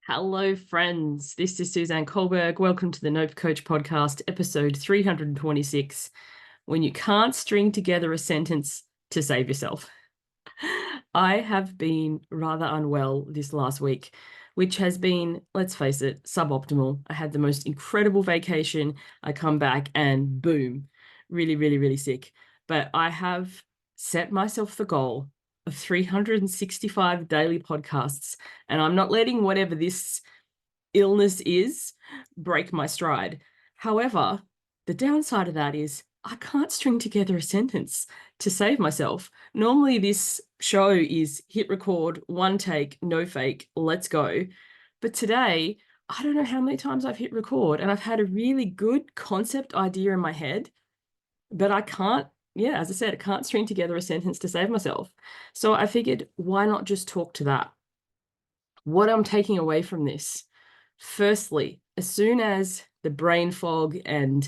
Hello, friends. This is Suzanne Kohlberg. Welcome to the Nope Coach Podcast, episode 326, when you can't string together a sentence to save yourself. I have been rather unwell this last week, which has been, let's face it, suboptimal. I had the most incredible vacation. I come back and boom, really, really, really sick. But I have set myself the goal of 365 daily podcasts, and I'm not letting whatever this illness is break my stride. However, the downside of that is I can't string together a sentence to save myself. Normally, this show is hit record, one take, no fake, let's go. But today, I don't know how many times I've hit record and I've had a really good concept idea in my head, but I can't, as I said, I can't string together a sentence to save myself. So I figured, why not just talk to that? What I'm taking away from this, firstly, as soon as the brain fog and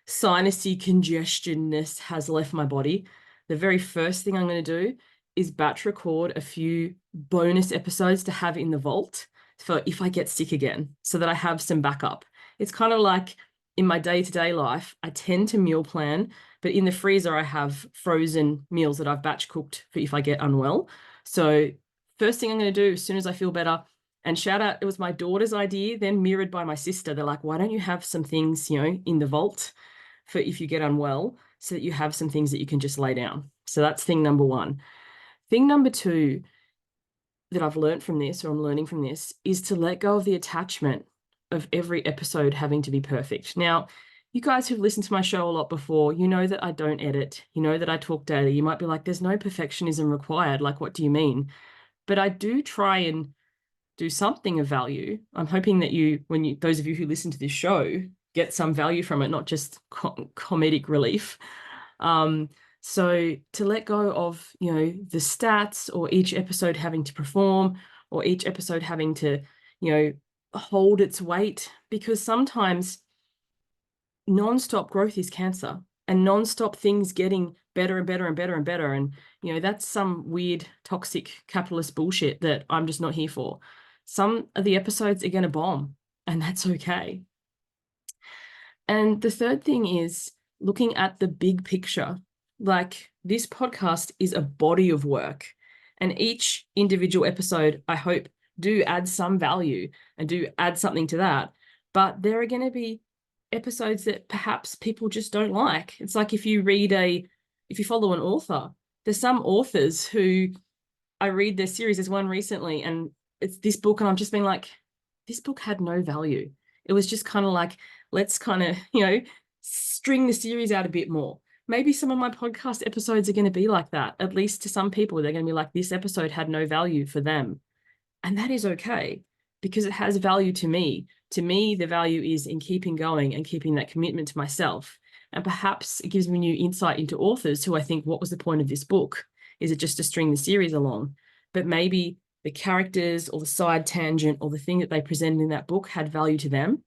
sinusy congestionness has left my body, the very first thing I'm going to do is batch record a few bonus episodes to have in the vault for if I get sick again, so that I have some backup. It's kind of like in my day-to-day life, I tend to meal plan, but in the freezer, I have frozen meals that I've batch cooked for if I get unwell. So first thing I'm going to do as soon as I feel better, and shout out, it was my daughter's idea, then mirrored by my sister. They're like, why don't you have some things, in the vault for if you get unwell, so that you have some things that you can just lay down. So that's thing number one. Thing number two that I've learned from this, or I'm learning from this, is to let go of the attachment of every episode having to be perfect. Now, you guys who've listened to my show a lot before, you know that I don't edit. You know that I talk daily. You might be like, there's no perfectionism required. Like, what do you mean? But I do try and do something of value. I'm hoping that those of you who listen to this show, get some value from it, not just comedic relief. So to let go of, the stats, or each episode having to perform, or each episode having to, hold its weight, because sometimes non-stop growth is cancer, and non-stop things getting better and better and better and better. And, that's some weird toxic capitalist bullshit that I'm just not here for. Some of the episodes are going to bomb, and that's okay. And the third thing is looking at the big picture. Like, this podcast is a body of work, and each individual episode, I hope, do add some value and do add something to that. But there are going to be episodes that perhaps people just don't like. It's like if you follow an author, there's some authors who I read their series. There's one recently, and it's this book, and I'm just being like, this book had no value. It was just kind of like, let's kind of, string the series out a bit more. Maybe some of my podcast episodes are going to be like that. At least to some people, they're going to be like, this episode had no value for them. And that is okay, because it has value to me. To me, the value is in keeping going and keeping that commitment to myself. And perhaps it gives me new insight into authors who I think, what was the point of this book? Is it just to string the series along? But maybe the characters or the side tangent or the thing that they presented in that book had value to them.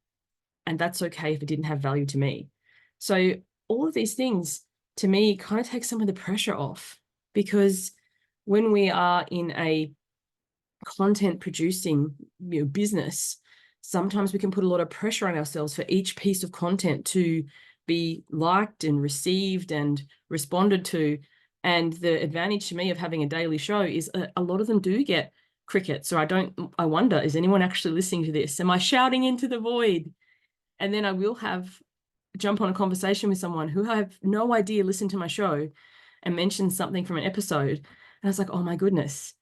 And that's okay if it didn't have value to me. So all of these things, to me, kind of take some of the pressure off, because when we are in a content producing business, sometimes we can put a lot of pressure on ourselves for each piece of content to be liked and received and responded to. And the advantage to me of having a daily show is a lot of them do get crickets. So I wonder, is anyone actually listening to this? Am I shouting into the void? And then I will jump on a conversation with someone who I have no idea listened to my show and mentioned something from an episode. And I was like, oh my goodness.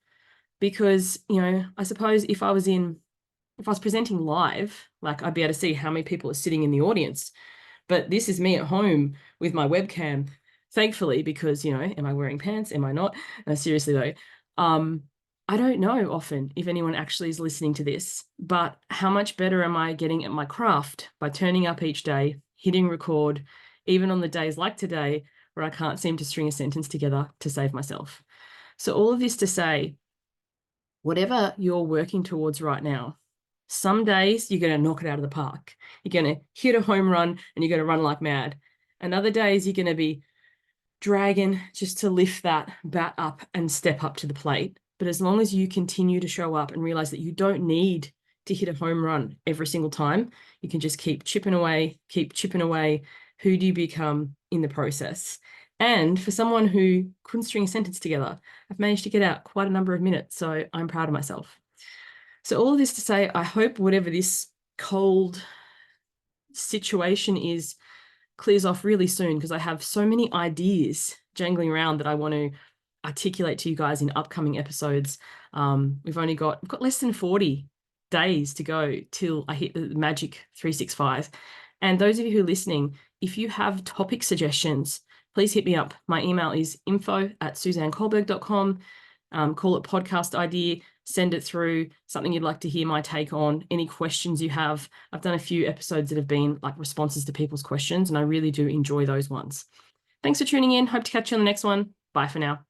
Because, I suppose if I was presenting live, like, I'd be able to see how many people are sitting in the audience. But this is me at home with my webcam, thankfully, because, am I wearing pants? Am I not? Seriously though, I don't know often if anyone actually is listening to this, but how much better am I getting at my craft by turning up each day, hitting record, even on the days like today where I can't seem to string a sentence together to save myself. So all of this to say, whatever you're working towards right now, some days you're going to knock it out of the park. You're going to hit a home run and you're going to run like mad. And other days you're going to be dragging just to lift that bat up and step up to the plate. But as long as you continue to show up and realize that you don't need to hit a home run every single time. You can just keep chipping away, keep chipping away. Who do you become in the process? And for someone who couldn't string a sentence together, I've managed to get out quite a number of minutes, so I'm proud of myself. So all of this to say, I hope whatever this cold situation is clears off really soon, because I have so many ideas jangling around that I want to articulate to you guys in upcoming episodes. We've got less than 40 days to go till I hit the magic 365. And those of you who are listening, if you have topic suggestions, please hit me up. My email is info@suzannekohlberg.com. Call it podcast idea, send it through, something you'd like to hear my take on, any questions you have. I've done a few episodes that have been like responses to people's questions, and I really do enjoy those ones. Thanks for tuning in. Hope to catch you on the next one. Bye for now.